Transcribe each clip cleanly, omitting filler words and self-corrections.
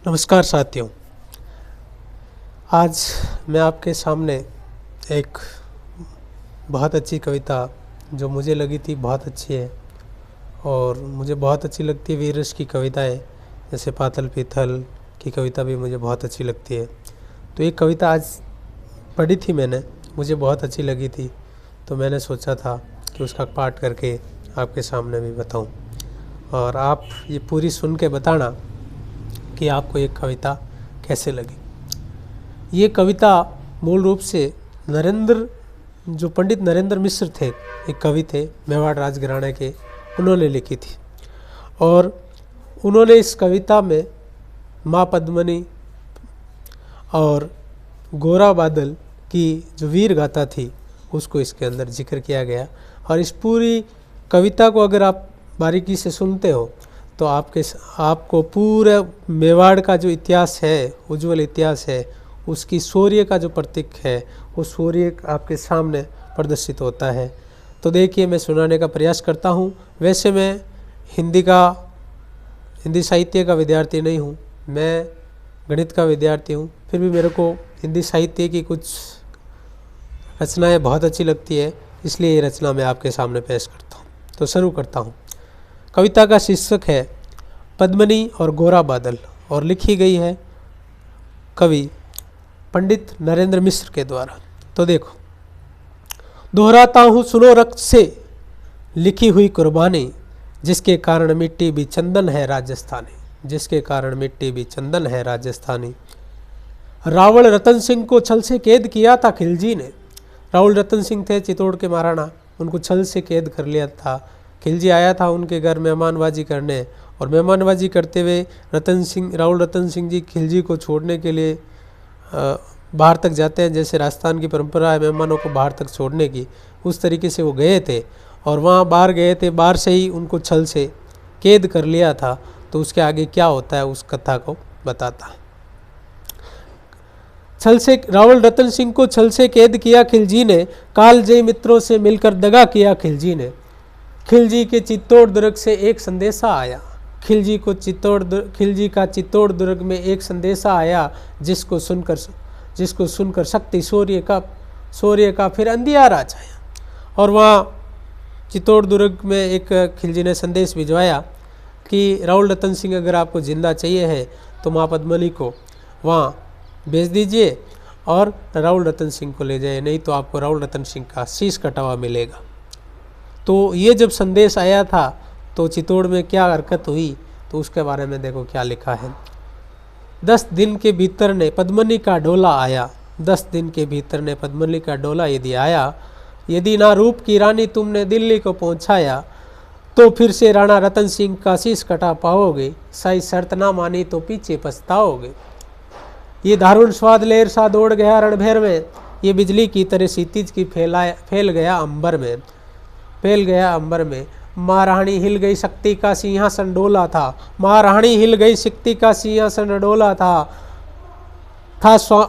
नमस्कार साथियों। आज मैं आपके सामने एक बहुत अच्छी कविता जो मुझे लगी थी बहुत अच्छी है और मुझे बहुत अच्छी लगती है वीर रस की कविताएं, जैसे पातल पीतल की कविता भी मुझे बहुत अच्छी लगती है। तो एक कविता आज पढ़ी थी मैंने, मुझे बहुत अच्छी लगी थी, तो मैंने सोचा था कि उसका पाठ करके आपके सामने भी बताऊं और आप ये पूरी सुन के बताना कि आपको ये कविता कैसे लगी। ये कविता मूल रूप से पंडित नरेंद्र मिश्र थे, एक कवि थे मेवाड़ राजघराने के, उन्होंने लिखी थी। और उन्होंने इस कविता में माँ पद्मनी और गोरा बादल की जो वीर गाथा थी उसको इसके अंदर जिक्र किया गया। और इस पूरी कविता को अगर आप बारीकी से सुनते हो तो आपको पूरा मेवाड़ का जो इतिहास है, उज्जवल इतिहास है, उसकी शौर्य का जो प्रतीक है वो शौर्य आपके सामने प्रदर्शित होता है। तो देखिए, मैं सुनाने का प्रयास करता हूँ। वैसे मैं हिंदी साहित्य का विद्यार्थी नहीं हूँ, मैं गणित का विद्यार्थी हूँ, फिर भी मेरे को हिंदी साहित्य की कुछ रचनाएं बहुत अच्छी लगती है, इसलिए ये रचना मैं आपके सामने पेश करता हूँ। तो शुरू करता हूँ। कविता का शीर्षक है पद्मनी और गोरा बादल और लिखी गई है कवि पंडित नरेंद्र मिश्र के द्वारा। तो देखो, दोहराता हूँ सुनो रक्त से लिखी हुई कुर्बानी, जिसके कारण मिट्टी भी चंदन है राजस्थानी, जिसके कारण मिट्टी भी चंदन है राजस्थानी। रावण रतन सिंह को छल से कैद किया था खिलजी ने। रावण रतन सिंह थे चित्तौड़ के महाराणा, उनको छल से कैद कर लिया था। खिलजी आया था उनके घर मेहमानबाजी करने और मेहमानबाजी करते हुए रावल रतन सिंह जी खिलजी को छोड़ने के लिए बाहर तक जाते हैं, जैसे राजस्थान की परंपरा है मेहमानों को बाहर तक छोड़ने की, उस तरीके से वो गए थे और वहाँ बाहर गए थे, बाहर से ही उनको छल से कैद कर लिया था। तो उसके आगे क्या होता है उस कथा को बताता है। रावल रतन सिंह को छल से कैद किया खिलजी ने, कालजयी मित्रों से मिलकर दगा किया खिलजी ने। खिलजी के चित्तौड़ दुर्ग से एक संदेशा आया, खिलजी का चित्तौड़ दुर्ग में एक संदेशा आया, जिसको सुनकर शक्ति शौर्य का फिर अंधियारा छाया। और वहाँ चित्तौड़ दुर्ग में एक खिलजी ने संदेश भिजवाया कि रावल रतन सिंह अगर आपको जिंदा चाहिए है तो माँ पद्मनी को वहाँ भेज दीजिए और रावल रतन सिंह को ले जाइए, नहीं तो आपको रावल रतन सिंह का शीश कटा हुआ मिलेगा। तो ये जब संदेश आया था तो चित्तौड़ में क्या हरकत हुई, तो उसके बारे में देखो क्या लिखा है। 10 दिन के भीतर ने पद्मनी का डोला आया, 10 दिन के भीतर ने पद्मनी का डोला यदि आया, यदि ना रूप की रानी तुमने दिल्ली को पहुंचाया, तो फिर से राणा रतन सिंह का शीश कटा पाओगे, सही शर्त ना मानी तो पीछे पछताओगे। ये दारुण स्वाद लेर सा दौड़ गया रणभेर में, ये बिजली की तरह क्षितिज की फैल गया अंबर में। महारानी हिल गई शक्ति का सिंहासन डोला था, महारानी हिल गई शक्ति का सिंहासन डोला था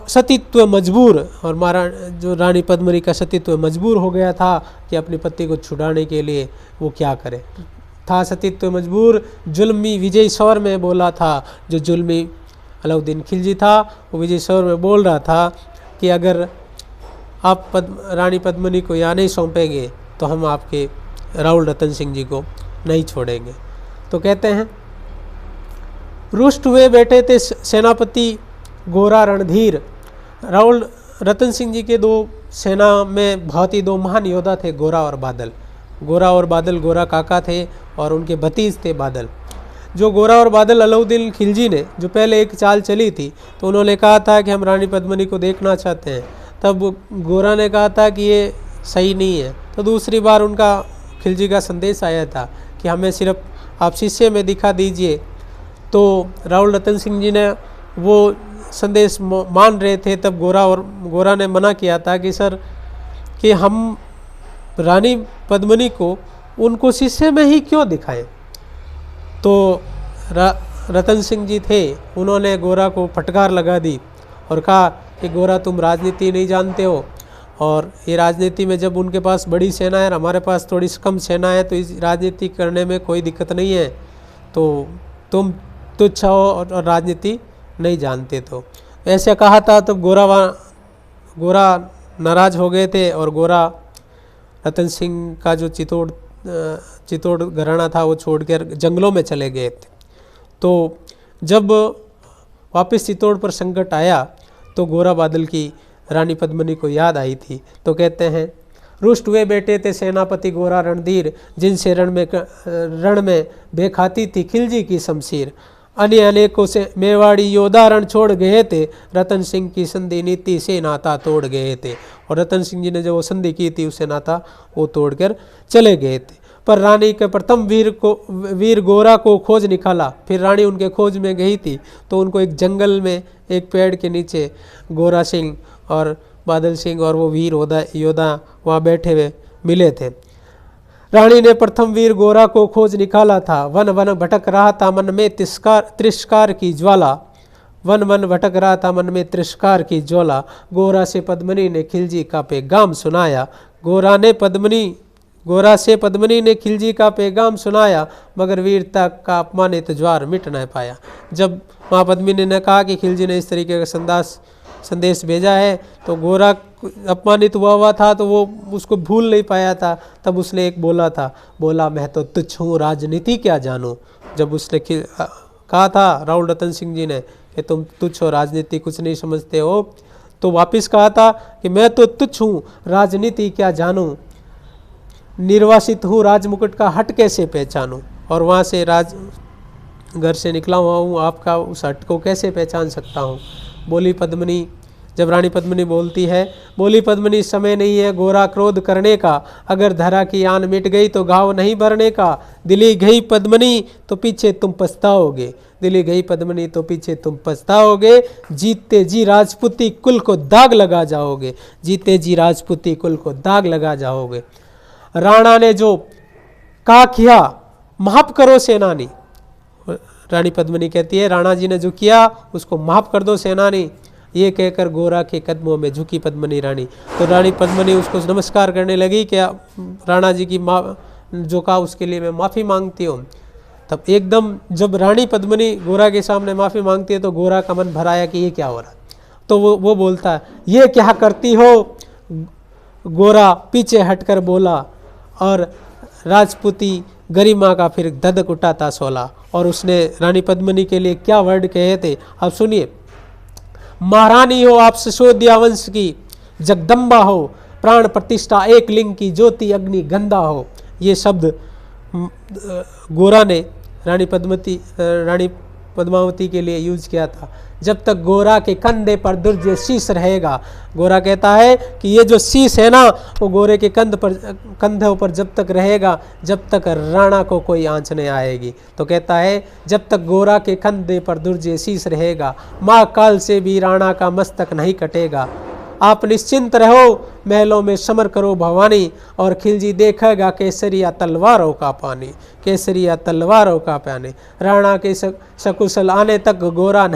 सतीत्व मजबूर। और जो रानी पद्मनी का सतीत्व मजबूर हो गया था कि अपने पति को छुड़ाने के लिए वो क्या करे, था सतीत्व मजबूर। जुल्मी विजय स्वर में बोला था, जो जुल्मी अलाउद्दीन खिलजी था वो विजय स्वर में बोल रहा था कि अगर आप रानी पद्मनी को यहाँ नहीं सौंपेंगे तो हम आपके रावल रतन सिंह जी को नहीं छोड़ेंगे। तो कहते हैं, रुष्ट हुए बैठे थे सेनापति गोरा रणधीर। रावल रतन सिंह जी के 2 सेना में बहुत ही 2 महान योद्धा थे, गोरा और बादल। गोरा काका थे और उनके भतीज थे बादल। जो गोरा और बादल अलाउद्दीन खिलजी ने जो पहले एक चाल चली थी, तो उन्होंने कहा था कि हम रानी पद्मनी को देखना चाहते हैं। तब गोरा ने कहा था कि ये सही नहीं है। तो दूसरी बार उनका खिलजी का संदेश आया था कि हमें सिर्फ आप शीशे में दिखा दीजिए। तो रावल रतन सिंह जी ने वो संदेश मान रहे थे। तब गोरा ने मना किया था कि सर कि हम रानी पद्मनी को उनको शीशे में ही क्यों दिखाएं। तो रतन सिंह जी थे, उन्होंने गोरा को फटकार लगा दी और कहा कि गोरा तुम राजनीति नहीं जानते हो, और ये राजनीति में जब उनके पास बड़ी सेना है, हमारे पास थोड़ी कम सेना है, तो इस राजनीति करने में कोई दिक्कत नहीं है, तो तुम तुच्छ हो और राजनीति नहीं जानते। तो ऐसे कहा था तो गोरा नाराज हो गए थे और गोरा रतन सिंह का जो चित्तौड़ घराना था वो छोड़कर जंगलों में चले गए थे। तो जब वापस चित्तौड़ पर संकट आया तो गोरा बादल की रानी पद्मिनी को याद आई थी। तो कहते हैं, रुष्ट हुए बेटे थे सेनापति गोरा रणधीर, जिनसे रण में बेखाती थी खिलजी की शमशीर। अन्य अनेकों से मेवाड़ी योद्धा रण छोड़ गए थे, रतन सिंह की संधि नीति से नाता तोड़ गए थे। और रतन सिंह जी ने जो संधि की थी उससे नाता वो तोड़कर चले गए थे। पर रानी के प्रथम वीर गोरा को खोज निकाला। फिर रानी उनके खोज में गई थी तो उनको एक जंगल में एक पेड़ के नीचे गोरा सिंह और बादल सिंह और वो वीर योद्धा वहाँ बैठे हुए मिले थे। रानी ने प्रथम वीर गोरा को खोज निकाला था। वन वन भटक रहा था मन में तिरस्कार की ज्वाला। वन वन भटक रहा था मन में तिरस्कार की ज्वाला। गोरा से पद्मिनी ने खिलजी का पैगाम सुनाया। गोरा से पद्मिनी ने खिलजी का पैगाम सुनाया, मगर वीरता का अपमानित ज्वार मिट न पाया। जब माँ पद्मिनी ने कहा कि खिलजी ने इस तरीके का संदेश भेजा है तो गोरा अपमानित हुआ था, तो वो उसको भूल नहीं पाया था। तब उसने एक बोला मैं तो तुच्छ हूँ राजनीति क्या जानूँ। जब उसने कहा था राउल रतन सिंह जी ने कि तुम तुच्छ हो राजनीति कुछ नहीं समझते हो, तो वापस कहा था कि मैं तो तुच्छ हूँ राजनीति क्या जानूँ, निर्वासित हूँ राजमुकुट का हट कैसे पहचानूँ। और वहाँ से घर से निकला हुआ हूँ, आपका उस हट को कैसे पहचान सकता हूँ। बोली पद्मिनी, जब रानी पद्मिनी बोलती है, बोली पद्मिनी समय नहीं है गोरा क्रोध करने का, अगर धरा की आन मिट गई तो घाव नहीं भरने का। दिली गई पद्मिनी तो पीछे तुम पछताओगे, दिली गई पद्मिनी तो पीछे तुम पछताओगे। जीते जी राजपूती कुल को दाग लगा जाओगे, जीते जी राजपूती कुल को दाग लगा जाओगे। राणा ने जो कहा किया माफ करो सेनानी। रानी पद्मिनी कहती है राणा जी ने जो किया उसको माफ कर दो सेनानी। ये कहकर गोरा के कदमों में झुकी पद्मिनी रानी। तो रानी पद्मिनी उसको नमस्कार करने लगी कि राणा जी की जो कहा उसके लिए मैं माफ़ी मांगती हूँ। तब एकदम जब रानी पद्मिनी गोरा के सामने माफ़ी मांगती है तो गोरा का मन भराया कि ये क्या हो रहा है। तो वो बोलता है ये क्या करती हो। गोरा पीछे हटकर बोला और राजपूती गरिमा का फिर धधक उठाता सोला। और उसने रानी पद्मिनी के लिए क्या वर्ड कहे थे आप सुनिए। महारानी हो आप सिसोदिया वंश की, जगदम्बा हो प्राण प्रतिष्ठा एक लिंग की, ज्योति अग्नि गंधा हो। ये शब्द गोरा ने रानी पद्मावती के लिए यूज किया था। जब तक गोरा के कंधे पर दुर्जय शीश रहेगा, गोरा कहता है कि ये जो शीश है ना वो गोरे के कंधों पर जब तक रहेगा जब तक राणा को कोई आंच नहीं आएगी। तो कहता है जब तक गोरा के कंधे पर दुर्जय शीश रहेगा माँ काल से भी राणा का मस्तक नहीं कटेगा। आप निश्चिंत रहो महलों में समर करो भवानी, और खिलजी देखेगा केसरिया तलवारों का पानी, केसरिया तलवारों का पानी। राणा के सकुशल आने तक गोरा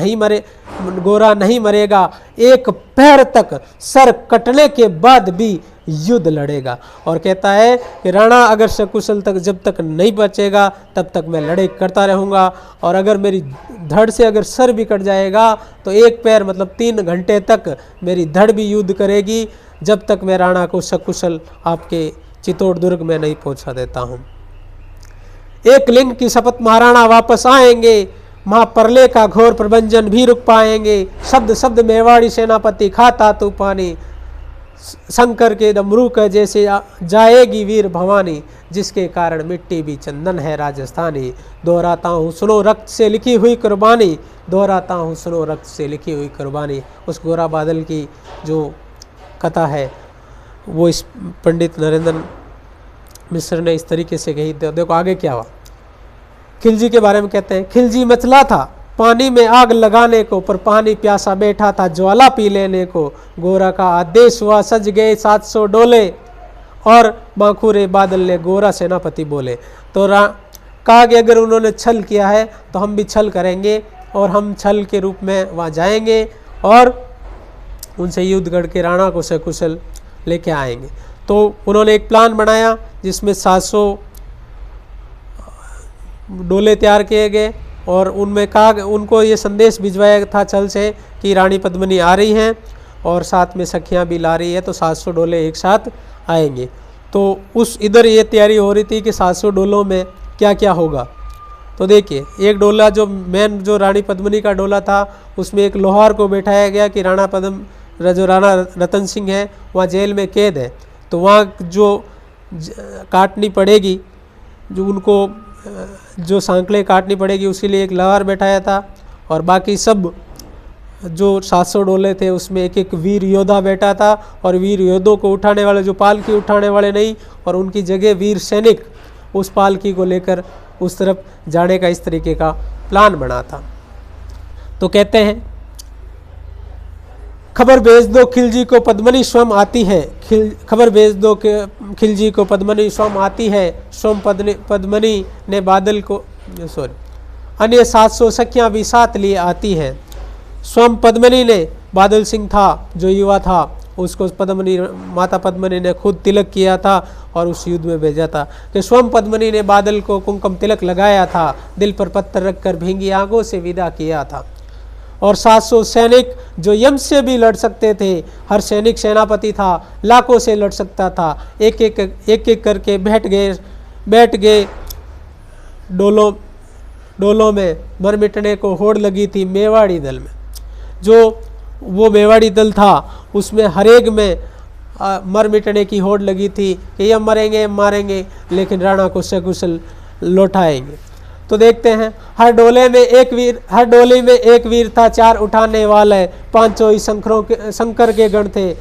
नहीं मरेगा, एक पैर तक सर कटने के बाद भी युद्ध लड़ेगा। और कहता है कि राणा अगर सकुशल तक जब तक नहीं बचेगा तब तक मैं लड़ाई करता रहूँगा, और अगर मेरी धड़ से अगर सर भी कट जाएगा तो एक पैर मतलब 3 घंटे तक मेरी धड़ भी युद्ध करेगी, जब तक मैं राणा को सकुशल आपके चित्तौड़ दुर्ग में नहीं पहुंचा देता हूँ। एक लिंग की शपथ महाराणा वापस आएंगे, महाप्रलय का घोर प्रबंधन भी रुक पाएंगे। शब्द शब्द मेवाड़ी सेनापति खाता तूफानी, शंकर के डमरू के जैसे जाएगी वीर भवानी, जिसके कारण मिट्टी भी चंदन है राजस्थानी। दोहराता हूँ सुनो रक्त से लिखी हुई कुर्बानी, दोहराता हूँ सुनो रक्त से लिखी हुई कुर्बानी। उस गोरा बादल की जो कथा है वो इस पंडित नरेंद्र मिश्र ने इस तरीके से कही। देखो आगे क्या हुआ। खिलजी के बारे में कहते हैं, खिलजी मचला था पानी में आग लगाने को, पर पानी प्यासा बैठा था ज्वाला पी लेने को। गोरा का आदेश हुआ सज गए 700 डोले, और माखूरे बादल ने गोरा सेनापति बोले। तो कहा कि अगर उन्होंने छल किया है तो हम भी छल करेंगे, और हम छल के रूप में वहाँ जाएंगे और उनसे युद्ध करके राणा को सकुशल लेके आएंगे। तो उन्होंने एक प्लान बनाया जिसमें 700 डोले तैयार किए गए, और उनमें कहा, उनको ये संदेश भिजवाया था छल से कि रानी पद्मिनी आ रही हैं और साथ में सखियाँ भी ला रही है, तो 700 डोले एक साथ आएंगे। तो उस इधर ये तैयारी हो रही थी कि 700 डोलों में क्या क्या होगा। तो देखिए, एक डोला जो मेन जो रानी पद्मिनी का डोला था, उसमें एक लोहार को बैठाया गया कि जो राणा रतन सिंह है वहाँ जेल में कैद है, तो वहाँ जो काटनी पड़ेगी, जो उनको जो सांकलें काटनी पड़ेगी, उसके लिए एक लोहार बैठाया था। और बाकी सब जो 700 डोले थे उसमें एक एक वीर योद्धा बैठा था, और वीर योद्धों को उठाने वाले, जो पालकी उठाने वाले नहीं, और उनकी जगह वीर सैनिक उस पालकी को लेकर उस तरफ जाने का इस तरीके का प्लान बना था। तो कहते हैं, खबर भेज दो खिलजी को पद्मिनी स्वयं आती है, खबर भेज दो खिलजी को पद्मिनी स्वयं आती है। स्वयं पद्मिनी ने बादल को अन्य 700 सखियां भी साथ लिए आती है। स्वयं पद्मिनी ने, बादल सिंह था जो युवा था, उसको माता पद्मिनी ने खुद तिलक किया था और उस युद्ध में भेजा था कि स्वयं पद्मिनी ने बादल को कुमकुम तिलक लगाया था, दिल पर पत्थर रखकर भींगी आंखों से विदा किया था। और 700 सैनिक जो यम से भी लड़ सकते थे, हर सैनिक सेनापति था, लाखों से लड़ सकता था, एक एक करके बैठ गए डोलों में। मर मिटने को होड़ लगी थी मेवाड़ी दल में। जो वो मेवाड़ी दल था उसमें हरेक में मर मिटने की होड़ लगी थी कि यम मरेंगे, मारेंगे, लेकिन राणा को सकुशल लौटाएंगे। तो देखते हैं, हर डोले में एक वीर था, 4 उठाने वाले, 500 ही शंकर के गण थे,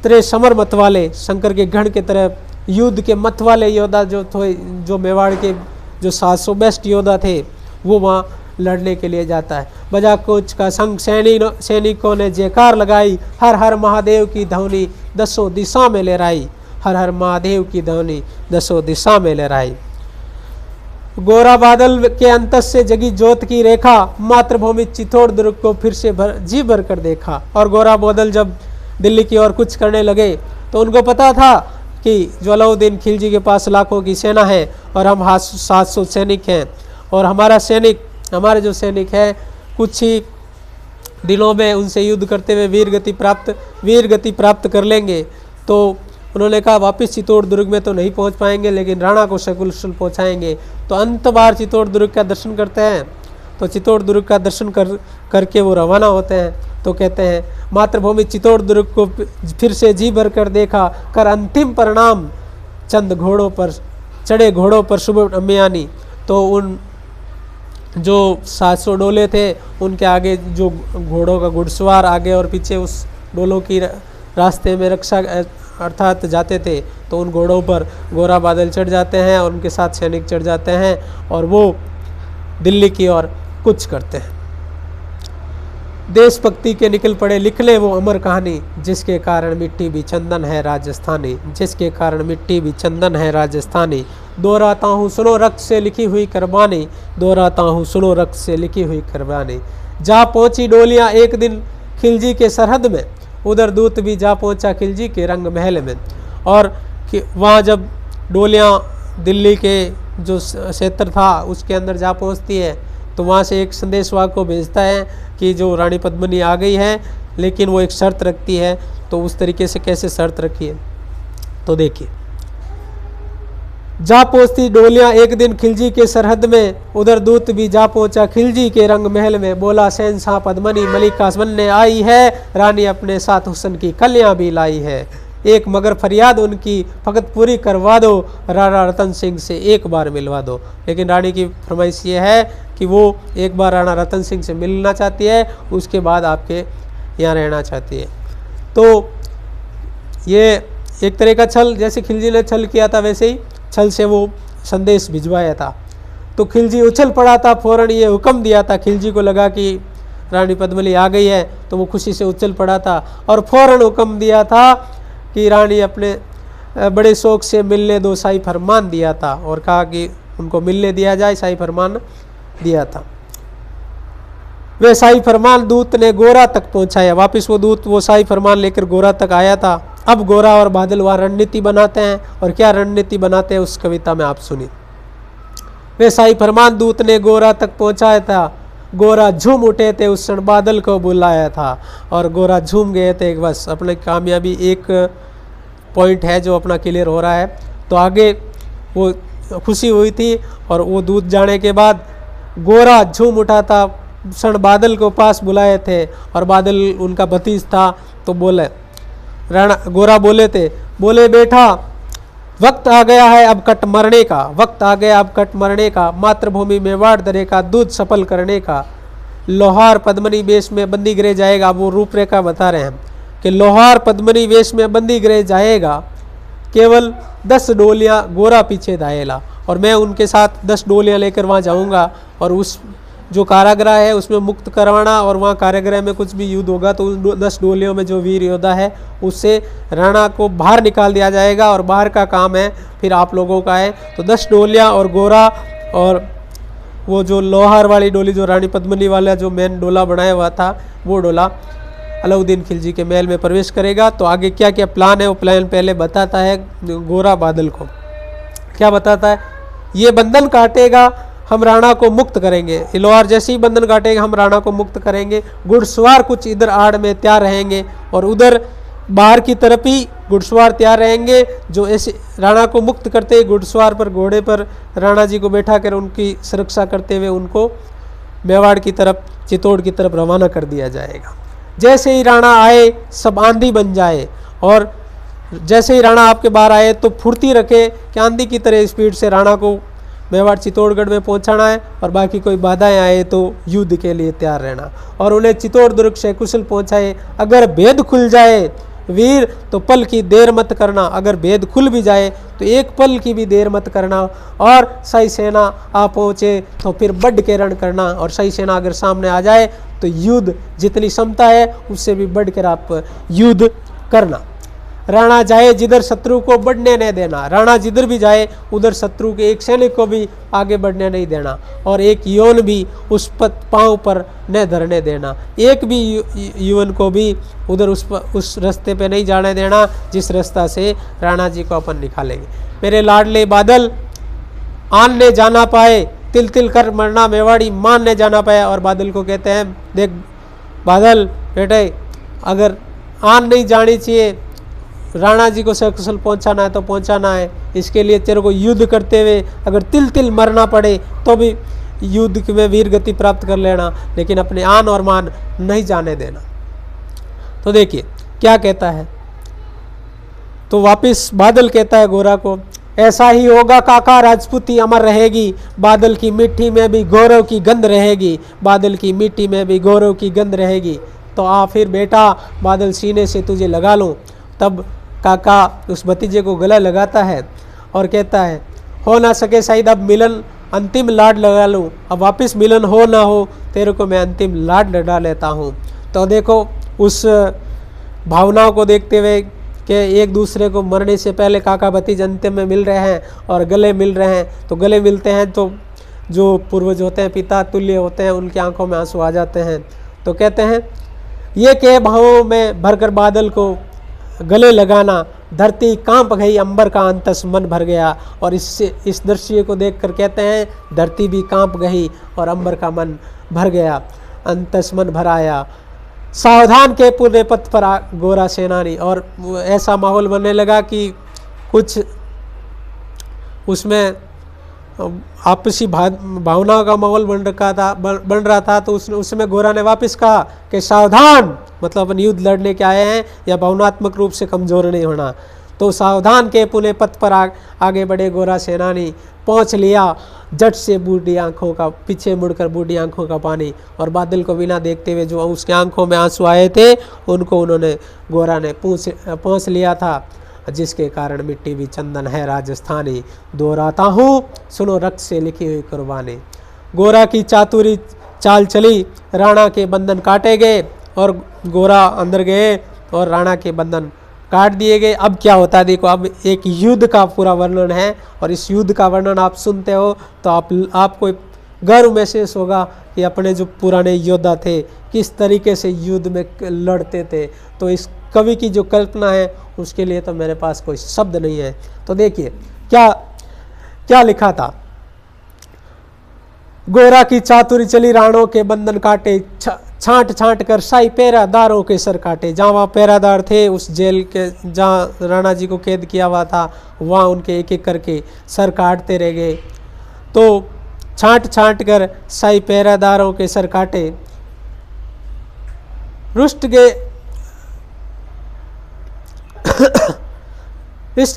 3 समर मत वाले, शंकर के गण के तरफ युद्ध के मत वाले योद्धा जो थे, जो मेवाड़ के जो 700 बेस्ट योद्धा थे, वो वहाँ लड़ने के लिए जाता है। बजा कोच का संग सैनिकों ने जयकार लगाई, हर हर महादेव की ध्वनि 10 दिशा में लहराई, हर हर महादेव की ध्वनि 10 दिशा में लहराई। गोरा बादल के अंतस से जगी ज्योत की रेखा, मातृभूमि चित्तौड़ दुर्ग को फिर से जी भर कर देखा। और गोरा बादल जब दिल्ली की ओर कुछ करने लगे तो उनको पता था कि जलालुद्दीन खिलजी के पास लाखों की सेना है और हम 700 सैनिक हैं, और हमारे जो सैनिक हैं कुछ ही दिनों में उनसे युद्ध करते हुए वीर गति प्राप्त कर लेंगे। तो उन्होंने कहा वापस चित्तौड़ दुर्ग में तो नहीं पहुंच पाएंगे, लेकिन राणा को सकुशल पहुंचाएंगे। तो अंत बार चित्तौड़ दुर्ग का दर्शन करते हैं। तो चित्तौड़ दुर्ग का दर्शन करके वो रवाना होते हैं। तो कहते हैं, मातृभूमि चित्तौड़ दुर्ग को फिर से जी भर कर देखा, कर अंतिम परिणाम चंद चढ़े घोड़ों पर शुभ अम्यानी। तो उन जो 700 डोले थे उनके आगे जो घोड़ों का घुड़सवार आगे और पीछे उस डोलों की रास्ते में रक्षा अर्थात जाते थे, तो उन घोड़ों पर गोरा बादल चढ़ जाते हैं और उनके साथ सैनिक चढ़ जाते हैं और वो दिल्ली की ओर कूच करते हैं। देशभक्ति के निकल पड़े लिखने वो अमर कहानी, जिसके कारण मिट्टी भी चंदन है राजस्थानी, जिसके कारण मिट्टी भी चंदन है राजस्थानी। दोहराता हूँ सुनो रक्त से लिखी हुई कुर्बानी, दोहराता हूँ सुनो रक्त से लिखी हुई कुर्बानी। जा पहुँची डोलियाँ एक दिन खिलजी के सरहद में, उधर दूत भी जा पहुँचा खिलजी के रंग महल में। और वहाँ जब डोलियाँ दिल्ली के जो क्षेत्र था उसके अंदर जा पहुँचती है, तो वहाँ से एक संदेशवाहक को भेजता है कि जो रानी पद्मिनी आ गई है, लेकिन वो एक शर्त रखती है। तो उस तरीके से कैसे शर्त रखी है, तो देखिए, जा पहुँचती डोलियाँ एक दिन खिलजी के सरहद में, उधर दूत भी जा पहुँचा खिलजी के रंग महल में। बोला शहंशाह पद्मिनी मलिका बनने आई है, रानी अपने साथ हुस्न की कलियाँ भी लाई है। एक मगर फरियाद उनकी फकत पूरी करवा दो, राणा रतन सिंह से एक बार मिलवा दो। लेकिन रानी की फरमाइश ये है कि वो एक बार राणा रतन सिंह से मिलना चाहती है, उसके बाद आपके यहाँ रहना चाहती है। तो ये एक तरह का छल, जैसे खिलजी ने छल किया था वैसे ही छल से वो संदेश भिजवाया था। तो खिलजी उछल पड़ा था, फौरन ये हुक्म दिया था, खिलजी को लगा कि रानी पद्मिनी आ गई है, तो वो खुशी से उछल पड़ा था और फौरन हुक्म दिया था कि रानी अपने बड़े शौक से मिलने दो, शाही फरमान दिया था और कहा कि उनको मिलने दिया जाए, शाही फरमान दिया था। वे शाही फरमान दूत ने गोरा तक पहुंचाया। वापस वो दूत वो शाही फरमान लेकर गोरा तक आया था। अब गोरा और बादल वहाँ रणनीति बनाते हैं, और क्या रणनीति बनाते हैं उस कविता में आप सुनिए। वैसा ही फरमान दूत ने गोरा तक पहुंचाया था। गोरा झूम उठे थे, उस क्षण बादल को बुलाया था और गोरा झूम गए थे। बस अपनी कामयाबी एक पॉइंट है जो अपना क्लियर हो रहा है। तो आगे वो खुशी हुई थी और वो दूत जाने के बाद गोरा झूम उठा था, क्षण बादल को पास बुलाए थे और बादल उनका भतीज था। तो बोले राणा गोरा बोले थे, बोले बेटा वक्त आ गया है अब कट मरने का, वक्त आ गया अब कट मरने का, मातृभूमि में वाड़ दरे का दूध सफल करने का। लोहार पद्मनी वेश में बंदी गृह जाएगा। वो रूपरेखा बता रहे हैं कि लोहार पद्मनी वेश में बंदी गृह जाएगा, केवल 10 डोलियाँ गोरा पीछे दाएला और मैं उनके साथ 10 डोलियाँ लेकर वहाँ जाऊँगा और उस जो कारागृह है उसमें मुक्त करवाना और वहाँ कारागृह में कुछ भी युद्ध होगा तो उस 10 डोलियों में जो वीर योद्धा है उससे राणा को बाहर निकाल दिया जाएगा और बाहर का काम है फिर आप लोगों का है। तो 10 डोलियाँ और गोरा और वो जो लोहार वाली डोली जो रानी पद्मिनी वाला जो मेन डोला बनाया हुआ था वो डोला अलाउद्दीन खिलजी के महल में प्रवेश करेगा। तो आगे क्या क्या प्लान है वो प्लान पहले बताता है गोरा बादल को। क्या बताता है, ये बंधन काटेगा हम राणा को मुक्त करेंगे। लोहार जैसे ही बंधन काटेगा हम राणा को मुक्त करेंगे। घुड़सवार कुछ इधर आड़ में तैयार रहेंगे और उधर बाहर की तरफ ही घुड़सवार तैयार रहेंगे जो ऐसे राणा को मुक्त करते ही घुड़सवार पर घोड़े पर राणा जी को बैठा कर उनकी सुरक्षा करते हुए उनको मेवाड़ की तरफ चित्तौड़ की तरफ रवाना कर दिया जाएगा। जैसे ही राणा आए सब आंधी बन जाए और जैसे ही राणा आपके बाहर आए तो फुर्ती रखे कि आंधी की तरह स्पीड से राणा को मेवाड़ चित्तौड़गढ़ में पहुंचाना है और बाकी कोई बाधाएं आए तो युद्ध के लिए तैयार रहना और उन्हें चित्तौड़ दुर्ग से कुशल पहुंचाए। अगर भेद खुल जाए वीर तो पल की देर मत करना, अगर भेद खुल भी जाए तो एक पल की भी देर मत करना और सही सेना आ पहुँचे तो फिर बढ़ के रण करना और सही सेना अगर सामने आ जाए तो युद्ध जितनी क्षमता है उससे भी बढ़कर आप युद्ध करना। राणा जाए जिधर शत्रु को बढ़ने नहीं देना, राणा जिधर भी जाए उधर शत्रु के एक सैनिक को भी आगे बढ़ने नहीं देना और एक यौन भी उस पांव पर न धरने देना, एक भी युवन को भी उधर उस रास्ते पे नहीं जाने देना जिस रास्ता से राणा जी को अपन निकालेंगे। मेरे लाडले बादल आन ने जाना पाए, तिल तिल कर मरना मेवाड़ी मान ने जाना पाया। और बादल को कहते हैं देख बादल बेटे अगर आन नहीं जानी चाहिए, राणा जी को सकुशल पहुंचाना है तो पहुंचाना है, इसके लिए तेरे को युद्ध करते हुए अगर तिल तिल मरना पड़े तो भी युद्ध में वीर गति प्राप्त कर लेना, लेकिन अपने आन और मान नहीं जाने देना। तो देखिए क्या कहता है, तो वापिस बादल कहता है गोरा को, ऐसा ही होगा काका, राजपूती अमर रहेगी, बादल की मिट्टी में भी गौरव की गंध रहेगी, बादल की मिट्टी में भी गौरव की गंध रहेगी। तो आ फिर बेटा बादल सीने से तुझे लगा लूँ। तब काका उस भतीजे को गला लगाता है और कहता है हो ना सके शायद अब मिलन अंतिम लाड लगा लूँ, अब वापस मिलन हो ना हो तेरे को मैं अंतिम लाड लगा लेता हूँ। तो देखो उस भावनाओं को देखते हुए कि एक दूसरे को मरने से पहले काका भतीज अंतिम में मिल रहे हैं और गले मिल रहे हैं। तो गले मिलते हैं तो जो पूर्वज होते हैं पिता तुल्य होते हैं उनकी आंखों में आंसू आ जाते हैं। तो कहते हैं ये के भावों में भरकर बादल को गले लगाना, धरती कांप गई अंबर का अंतस मन भर गया। और इस दृश्य को देखकर कहते हैं धरती भी कांप गई और अंबर का मन भर गया, अंतस मन भर आया। सावधान के पूरे पथ पर गोरा सेनानी। और ऐसा माहौल बनने लगा कि कुछ उसमें आपसी भावनाओं का माहौल बन रहा था। तो उसमें गोरा ने वापस कहा कि सावधान, मतलब अपन युद्ध लड़ने के आए हैं या भावनात्मक रूप से कमजोर नहीं होना। तो सावधान के पुणे पथ पर आगे बढ़े गोरा सेनानी, पहुंच लिया जट से बूढ़ी आंखों का, पीछे मुड़कर बूढ़ी आंखों का पानी। और बादल को बिना देखते हुए जो उसके आंखों में आंसू आए थे उनको उन्होंने गोरा ने पहुँच लिया था। जिसके कारण मिट्टी भी चंदन है राजस्थानी, दोहराता हूँ सुनो रक्त से लिखी हुई कुर्बानी। गोरा की चातुरी चाल चली, राणा के बंधन काटे गए और गोरा अंदर गए और राणा के बंधन काट दिए गए। अब क्या होता है देखो, अब एक युद्ध का पूरा वर्णन है और इस युद्ध का वर्णन आप सुनते हो तो आपको गर्व महसूस होगा कि अपने जो पुराने योद्धा थे किस तरीके से युद्ध में लड़ते थे। तो इस कवि की जो कल्पना है उसके लिए तो मेरे पास कोई शब्द नहीं है। तो देखिए क्या क्या लिखा था। गोरा की चातुरी चली राणों के बंधन काटे, छांट छांट कर शाही पहरादारों के सर काटे। जहाँ वहाँ पहरादार थे उस जेल के, जहाँ राणा जी को कैद किया हुआ था, वहाँ उनके एक एक करके सर काटते रह गए। तो छांट छांट कर शाही पहरादारों के सर काटे। रुष्ट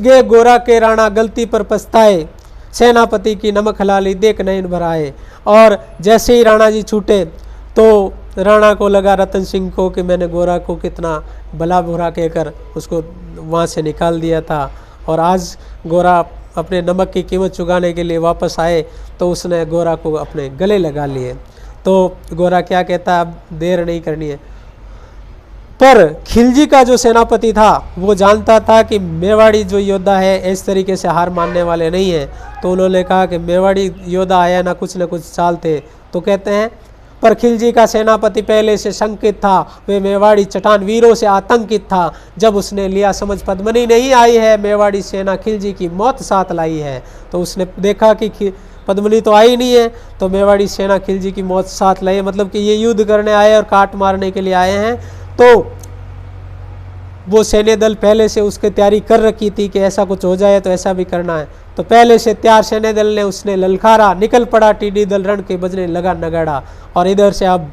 गए गोरा के राणा गलती पर पछताए, सेनापति की नमक हलाली देख नयन भराए। और जैसे ही राणा जी छूटे तो राणा को लगा रतन सिंह को कि मैंने गोरा को कितना भला बुरा कहकर उसको वहाँ से निकाल दिया था, और आज गोरा अपने नमक की कीमत चुकाने के लिए वापस आए तो उसने गोरा को अपने गले लगा लिए। तो गोरा क्या कहता, अब देर नहीं करनी है। पर खिलजी का जो सेनापति था वो जानता था कि मेवाड़ी जो योद्धा है इस तरीके से हार मानने वाले नहीं है। तो उन्होंने कहा कि मेवाड़ी योद्धा आया ना कुछ चाल थे। तो कहते हैं पर खिलजी का सेनापति पहले से शंकित था, वे मेवाड़ी चट्टान वीरों से आतंकित था। जब उसने लिया समझ पद्मनी नहीं आई है, मेवाड़ी सेना खिलजी की मौत साथ लाई है। तो उसने देखा कि पद्मनी तो आई नहीं है, तो मेवाड़ी सेना खिलजी की मौत साथ लाई, मतलब कि ये युद्ध करने आए और काट मारने के लिए आए हैं। तो वो सैन्य दल पहले से उसकी तैयारी कर रखी थी कि ऐसा कुछ हो जाए तो ऐसा भी करना है। तो पहले से तैयार सैन्य दल ने उसने ललकारा, निकल पड़ा टिड्डी दल, रण के बजने लगा नगाड़ा। और इधर से अब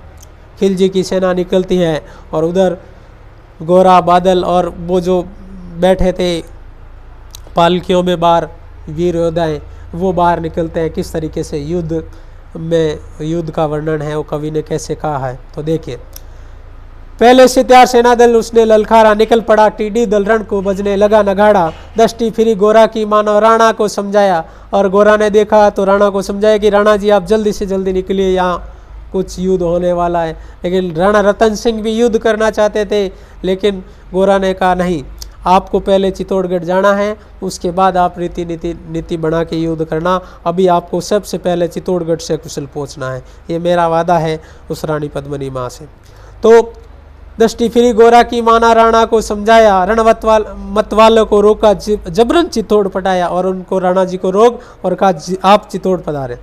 खिलजी की सेना निकलती है और उधर गोरा, बादल और वो जो बैठे थे पालकियों में बाहर वीर योद्धाएं, वो बाहर निकलते हैं। किस तरीके से युद्ध का वर्णन है वो कवि ने कैसे कहा है, तो देखिए। पहले से तैयार सेना दल उसने ललकारा, निकल पड़ा टिड्डी दल, रण को बजने लगा नगाड़ा। दृष्टि फिरी गोरा की, मानो राणा को समझाया। और गोरा ने देखा तो राणा को समझाया कि राणा जी आप जल्दी से जल्दी निकलिए, यहाँ कुछ युद्ध होने वाला है। लेकिन राणा रतन सिंह भी युद्ध करना चाहते थे, लेकिन गोरा ने कहा नहीं, आपको पहले चित्तौड़गढ़ जाना है, उसके बाद आप नीति बना के युद्ध करना। अभी आपको सबसे पहले चित्तौड़गढ़ से कुशल पहुँचना है, ये मेरा वादा है उस रानी पद्मिनी माँ से। तो दृष्टि फिरी गोरा की, माना राणा को समझाया। रण मतवालों को रोका, जबरन चित्तौड़ पटाया। और उनको राणा जी को रोक और कहा आप चित्तौड़ पधारे।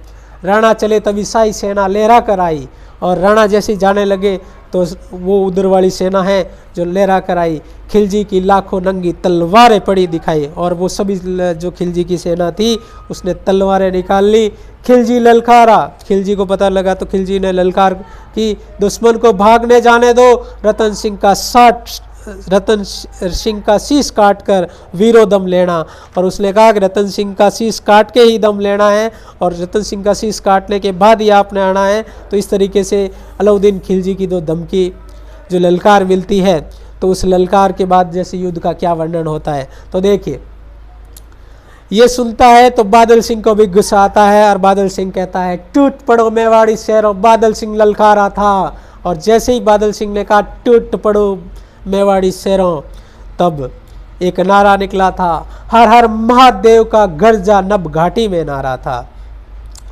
राणा चले तभी शाही सेना लहरा कर आई। और राणा जैसे जाने लगे तो वो उधर वाली सेना है जो लहरा कर आई। खिलजी की लाखों नंगी तलवारें पड़ी दिखाई। और वो सभी जो खिलजी की सेना थी उसने तलवारें निकाल ली। खिलजी ललकारा, खिलजी को पता लगा तो खिलजी ने ललकार की, दुश्मन को भागने जाने दो। रतन सिंह का शीश काट कर वीरो दम लेना। और उसने कहा कि रतन सिंह का शीश काट के ही दम लेना है, और रतन सिंह का शीश काटने के बाद ही आपने आना है। तो इस तरीके से अलाउद्दीन खिलजी की जो धमकी, जो ललकार मिलती है, तो उस ललकार के बाद जैसे युद्ध का क्या वर्णन होता है, तो देखिए। ये सुनता है तो बादल सिंह को भी गुस्सा आता है, और बादल सिंह कहता है टूट पड़ो मेवाड़ी शहरों। बादल सिंह ललकारा था, और जैसे ही बादल सिंह ने कहा टूट पड़ो मेवाड़ी शहरों, तब एक नारा निकला था, हर हर महादेव का गर्जा नभ घाटी में नारा था,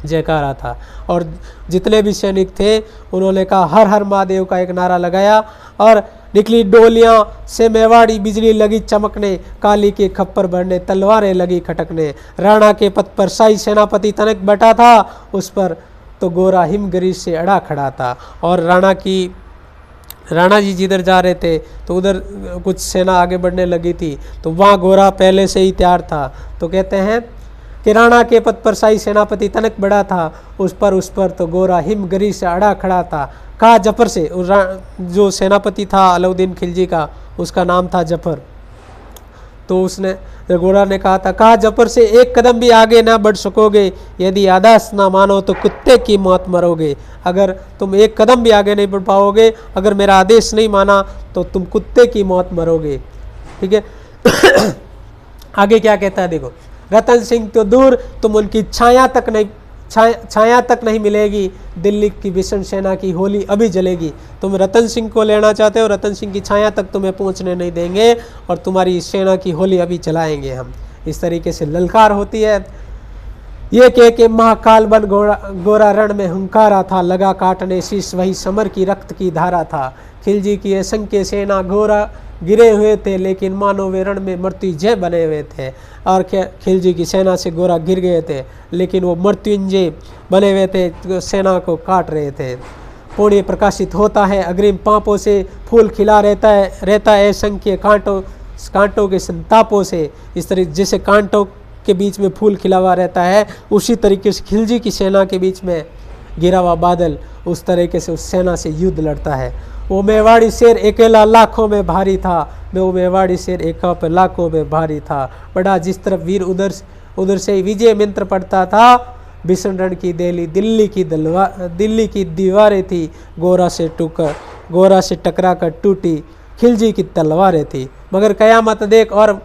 जयकारा था। और जितने भी सैनिक थे उन्होंने कहा हर हर महादेव का एक नारा लगाया। और निकली डोलियां से मेवाड़ी, बिजली लगी चमकने, काली के खप्पर भरने, तलवारें लगी खटकने। राणा के पथ पर शाही सेनापति तनक बैठा था, उस पर तो गोरा हिमगिरी से अड़ा खड़ा था। और राणा जी जिधर जा रहे थे तो उधर कुछ सेना आगे बढ़ने लगी थी, तो वहाँ गोरा पहले से ही तैयार था। तो कहते हैं कि राणा के पथ पर शाही सेनापति तनक बड़ा था, उस पर तो गोरा हिमगिरी से अड़ा खड़ा था। कहा जफर से, जो सेनापति था अलाउद्दीन खिलजी का, उसका नाम था जफर। तो उसने, गोरा ने कहा था, कहा जफर से एक कदम भी आगे ना बढ़ सकोगे, यदि आदेश ना मानो तो कुत्ते की मौत मरोगे। अगर तुम एक कदम भी आगे नहीं बढ़ पाओगे, अगर मेरा आदेश नहीं माना तो तुम कुत्ते की मौत मरोगे। ठीक है। आगे क्या कहता है देखो, रतन सिंह तो दूर, तुम उनकी छाया तक नहीं मिलेगी। दिल्ली की भीषण सेना की होली अभी जलेगी। तुम रतन सिंह को लेना चाहते हो, रतन सिंह की छाया तक तुम्हें पहुंचने नहीं देंगे, और तुम्हारी सेना की होली अभी जलाएंगे हम। इस तरीके से ललकार होती है। ये कह के महाकाल बन गोरा रण में हुंकारा था, लगा काटने शीश वही समर की रक्त की धारा था। खिलजी की असंख्य सेना गोरा गिरे हुए थे, लेकिन मानो वे रण में मृत्युंजय बने हुए थे। और खिलजी की सेना से गोरा गिर गए थे, लेकिन वो मृत्युंजय बने हुए थे, सेना को काट रहे थे। पुण्य प्रकाशित होता है, अग्रिम पापों से फूल खिला रहता है असंख्य कांटों के संतापों से। इस तरह जैसे कांटों के बीच में फूल खिला हुआ रहता है, उसी तरीके से खिलजी की सेना के बीच में गिरा हुआ बादल उस तरीके से उस सेना से युद्ध लड़ता है। वो मेवाड़ी शेर अकेला लाखों में भारी था, वो मेवाड़ी शेर एका पर लाखों में भारी था। बड़ा जिस तरफ वीर उधर से विजय मंत्र पड़ता था। भीषण रण की दिल्ली की दीवारें थी, गोरा से टकरा कर टूटी खिलजी की तलवारें थी। मगर कयामत देख और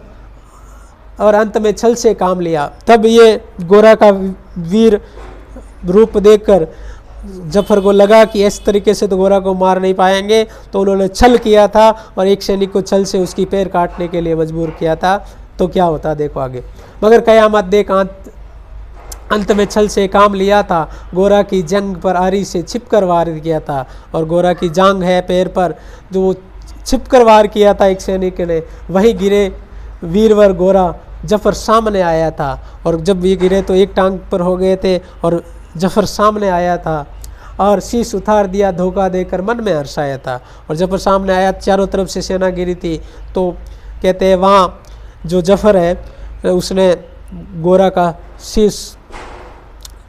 अंत में छल से काम लिया। तब ये गोरा का वीर रूप देखकर जफर को लगा कि इस तरीके से तो गोरा को मार नहीं पाएंगे, तो उन्होंने छल किया था और एक सैनिक को छल से उसकी पैर काटने के लिए मजबूर किया था। तो क्या होता देखो आगे। मगर कयामत देख अंत में छल से काम लिया था। गोरा की जंग पर आरी से छिपकर वार किया था, और गोरा की जांग है पैर पर, जो छिपकर वार किया था एक सैनिक ने, वही गिरे वीरवर गोरा जफर सामने आया था। और जब ये गिरे तो एक टांग पर हो गए थे और जफर सामने आया था और शीश उतार दिया, धोखा देकर मन में हर्षाया था। और जफर सामने आया, चारों तरफ से सेना गिरी थी। तो कहते हैं वहाँ जो जफर है उसने गोरा का शीश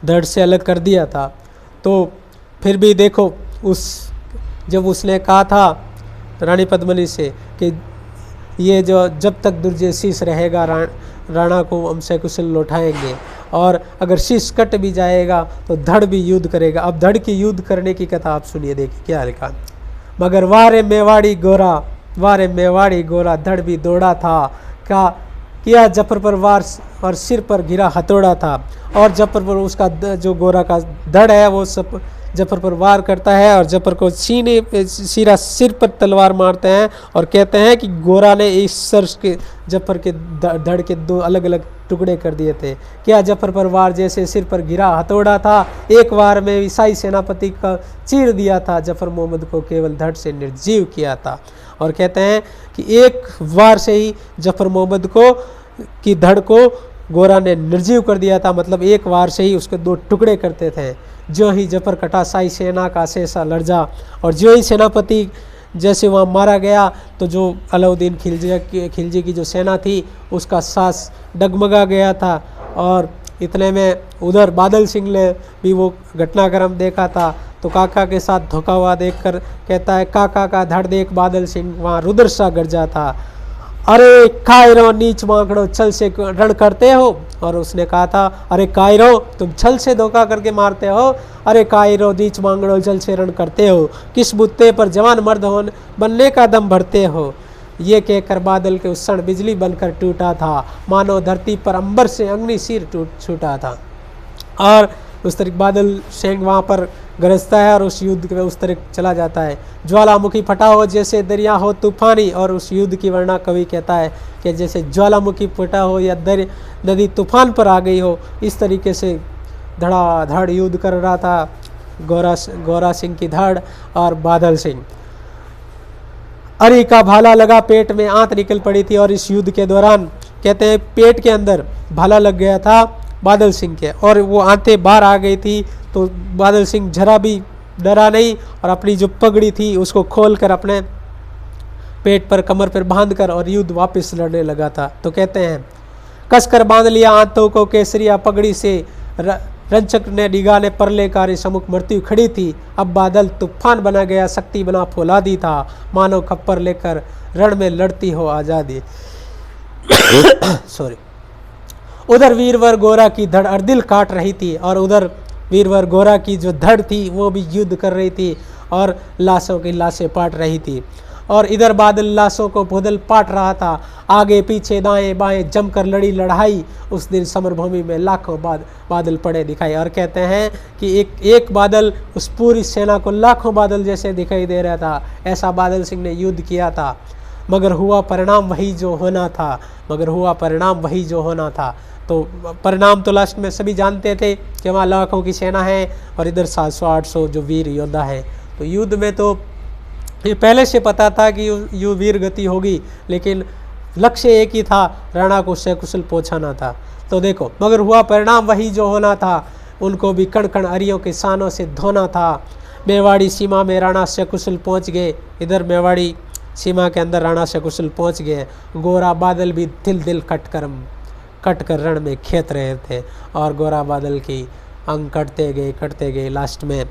धड़ से अलग कर दिया था। तो फिर भी देखो जब उसने कहा था रानी पद्मिनी से कि ये जो जब तक दुर्जय शीश रहेगा राणा को हमसे कुशल लौटाएंगे, और अगर शीश कट भी जाएगा तो धड़ भी युद्ध करेगा। अब धड़ की युद्ध करने की कथा आप सुनिए, देखिए क्या लिखा। मगर वारे मेवाड़ी गोरा धड़ भी दौड़ा था, किया जफर पर वार और सिर पर गिरा हथौड़ा था। और जफर पर उसका जो गोरा का धड़ है वो सब जफर पर वार करता है, और जफर को सिर पर तलवार मारते हैं। और कहते हैं कि गोरा ने इस सर के जफर के धड़ के दो अलग अलग टुकड़े कर दिए थे। क्या जफर पर वार जैसे सिर पर गिरा हथौड़ा था, एक वार में ईसाई सेनापति का चीर दिया था, जफर मोहम्मद को केवल धड़ से निर्जीव किया था। और कहते हैं कि एक वार से ही जफर मोहम्मद की धड़ को गोरा ने निर्जीव कर दिया था, मतलब एक वार से ही उसके दो टुकड़े करते थे। जो ही जफर कटा, शाही सेना का शेषा लर्जा, और जो ही सेनापति जैसे वहाँ मारा गया, तो जो अलाउद्दीन खिलजी की जो सेना थी उसका सांस डगमगा गया था। और इतने में उधर बादल सिंह ने भी वो घटनाक्रम देखा था। तो काका के साथ धोखा हुआ देखकर कहता है, काका का धड़ देख बादल सिंह वहाँ रुद्र सा गरजा था। अरे कायरो नीच मांगड़ो छल से रण करते हो। और उसने कहा था, अरे कायरो तुम छल से धोखा करके मारते हो, अरे कायरो नीच मांगड़ो छल से रण करते हो, किस बुत्ते पर जवान मर्द बनने का दम भरते हो। ये कहकर बादल के उस क्षण बिजली बनकर टूटा था, मानो धरती पर अंबर से अग्नि सिर छूटा था। और उस तरह बादल सिंह वहाँ पर गरजता है और उस युद्ध में उस तरह चला जाता है। ज्वालामुखी फटा हो जैसे दरिया हो तूफानी, और उस युद्ध की वर्णना कवि कहता है कि जैसे ज्वालामुखी फटा हो या नदी तूफान पर आ गई हो, इस तरीके से धड़ाधड़ युद्ध कर रहा था गोरा सिंह की धड़ और बादल सिंह। अरी का भाला लगा पेट में, आंत निकल पड़ी थी। और इस युद्ध के दौरान कहते हैं पेट के अंदर भाला लग गया था बादल सिंह के, और वो आंतें बाहर आ गई थी। तो बादल सिंह जरा भी डरा नहीं, और अपनी जो पगड़ी थी उसको खोलकर अपने पेट पर कमर पर बांधकर और युद्ध वापस लड़ने लगा था। तो कहते हैं, कसकर बांध लिया आंतों को केसरिया पगड़ी से, रंचक ने डिगाने परले कारी सम्मुख मृत्यु खड़ी थी। अब बादल तूफान बना गया, शक्ति बना फौलादी था, मानो खप्पर लेकर रण में लड़ती हो आज़ादी। सॉरी। उधर वीरवर गोरा की धड़ अर्दिल काट रही थी, और उधर वीरवर गोरा की जो धड़ थी वो भी युद्ध कर रही थी और लाशों की लाशें पाट रही थी। और इधर बादल लाशों को भोदल पाट रहा था। आगे पीछे दाएं बाएं जमकर लड़ी लड़ाई। उस दिन समरभूमि में लाखों बादल पड़े दिखाई। और कहते हैं कि एक बादल उस पूरी सेना को लाखों बादल जैसे दिखाई दे रहा था। ऐसा बादल सिंह ने युद्ध किया था, मगर हुआ परिणाम वही जो होना था। तो परिणाम तो लास्ट में सभी जानते थे कि वहाँ लाखों की सेना है और इधर 700-800 जो वीर योद्धा है। तो युद्ध में तो ये पहले से पता था कि यू वीर गति होगी, लेकिन लक्ष्य एक ही था, राणा को सकुशल पहुँचाना था। तो देखो, मगर हुआ परिणाम वही जो होना था, उनको भी कण कण अरियों के सानों से धोना था। मेवाड़ी सीमा में राणा सकुशल पहुँच गए, इधर मेवाड़ी सीमा के अंदर राणा सकुशल पहुँच गए। गोरा बादल भी दिल दिल कट कर रण में खेत रहे थे, और गोरा बादल की अंग कटते गए, लास्ट में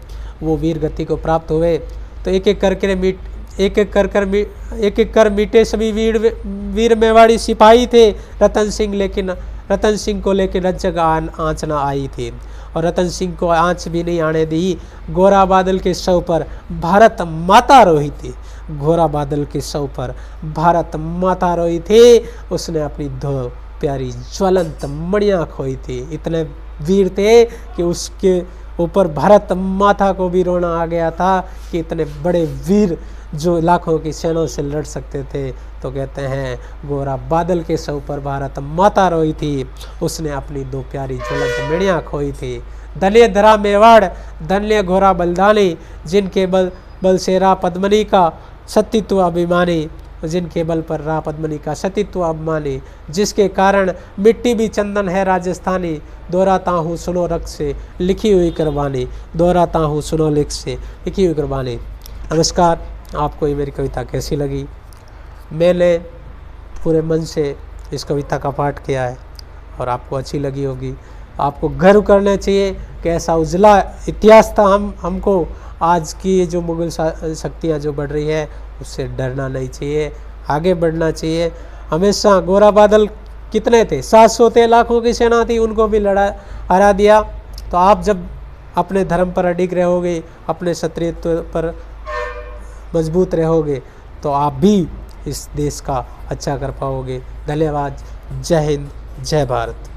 वो वीर गति को प्राप्त हुए। तो एक एक कर मीटे सभी वीर मेवाड़ी सिपाही थे रतन सिंह, लेकिन रतन सिंह को लेकर रज्जक आँच न आई थी, और रतन सिंह को आँच भी नहीं आने दी। गोरा बादल के शव पर भारत माता रोई थी, गोरा बादल के शव पर भारत माता रोई थी। उसने अपनी दो प्यारी ज्वलंत मणियाँ खोई थी। इतने वीर थे कि उसके ऊपर भारत माता को भी रोना आ गया था कि इतने बड़े वीर जो लाखों की सेनाओं से लड़ सकते थे। तो कहते हैं गोरा बादल के सर पर भारत माता रोई थी, उसने अपनी दो प्यारी ज्वलंत मणियाँ खोई थी। धन्य धरा मेवाड़, धन्य घोरा बलिदानी, जिनके बल से रा पद्मनी का सतीत्व अभिमानी, जिनके बल पर रा पद्मनी का सतीत्व अभिमानी, जिसके कारण मिट्टी भी चंदन है राजस्थानी। दोहराता हूँ सुनो रक्त से लिखी हुई कुर्बानी, दोहराता हूँ सुनो लिख से लिखी हुई कुर्बानी। नमस्कार, आपको ये मेरी कविता कैसी लगी? मैंने पूरे मन से इस कविता का पाठ किया है और आपको अच्छी लगी होगी। आपको गर्व करना चाहिए कि ऐसा उजला इतिहास था हमको। आज की जो मुगल शक्तियाँ जो बढ़ रही है उससे डरना नहीं चाहिए, आगे बढ़ना चाहिए हमेशा। गोरा बादल कितने थे? 700 थे, लाखों की सेना थी, उनको भी हरा दिया। तो आप जब अपने धर्म पर अडिग रहोगे, अपने क्षत्रियत्व पर मजबूत रहोगे, तो आप भी इस देश का अच्छा कर पाओगे। धन्यवाद। जय हिंद, जय भारत।